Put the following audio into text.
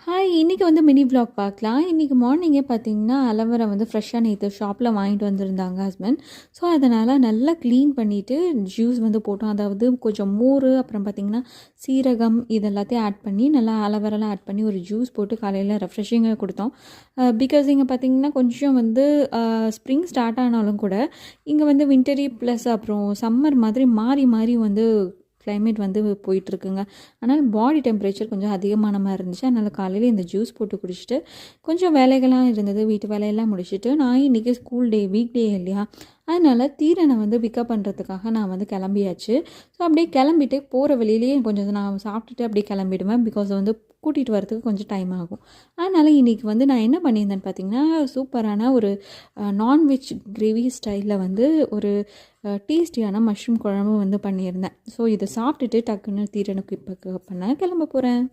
Hi! இன்னைக்கு வந்து mini vlog பார்க்கலாம். இன்னைக்கு மார்னிங்கே பார்த்தீங்கன்னா, அலோவேரா வந்து ஃப்ரெஷ்ஷாக நேத்து ஷாப்பில வாங்கிட்டு வந்திருந்தாங்க ஹஸ்பண்ட். ஸோ, அதனால நல்லா க்ளீன் பண்ணிட்டு ஜூஸ் வந்து போட்டோம். அதாவது கொஞ்சம் மோர், அப்புறம் பார்த்தீங்கன்னா, சீரகம் இது எல்லாத்தையும் ஆட் பண்ணி, நல்லா அலோவேராலாம் ஆட் பண்ணி ஒரு ஜூஸ் போட்டு காலையில ரெஃப்ரெஷிங்காக குடுத்தோம். பிகாஸ் இங்க பார்த்தீங்கன்னா, கொஞ்சம் வந்து ஸ்ப்ரிங் ஸ்டார்ட் ஆனாலும் கூட, இங்க வந்து வின்டரி ப்ளஸ் அப்புறம் சம்மர் மாதிரி மாறி மாறி வந்து கிளைமேட் வந்து போயிட்டுருக்குங்க. அதனால் பாடி டெம்பரேச்சர் கொஞ்சம் அதிகமான மாரி இருந்துச்சு. அதனால் காலையில இந்த ஜூஸ் போட்டு குடிச்சிட்டு, கொஞ்சம் வேலைகள்லாம் இருந்தது. வீட்டு வேலையெல்லாம் முடிச்சுட்டு, நான் இன்றைக்கி ஸ்கூல் டே, வீக் டே இல்லையா? அதனால் தீரனை வந்து பிக்கப் பண்ணுறதுக்காக நான் வந்து கிளம்பியாச்சு. ஸோ, அப்படியே கிளம்பிட்டு போகிற வழியிலேயே கொஞ்சம் நான் சாப்பிட்டுட்டு அப்படியே கிளம்பிடுவேன். பிகாஸ் வந்து கூட்டிகிட்டு வரதுக்கு கொஞ்சம் டைம் ஆகும். அதனால் இன்றைக்கி வந்து நான் என்ன பண்ணியிருந்தேன்னு பார்த்தீங்கன்னா, சூப்பரான ஒரு நான்வெஜ் கிரேவி ஸ்டைலில் வந்து ஒரு டேஸ்டியான மஷ்ரூம் குழம்பு வந்து பண்ணியிருந்தேன். ஸோ, இதை சாப்பிட்டுட்டு டக்குன்னு தீரனுக்கு இப்போ பண்ண கிளம்ப போகிறேன்.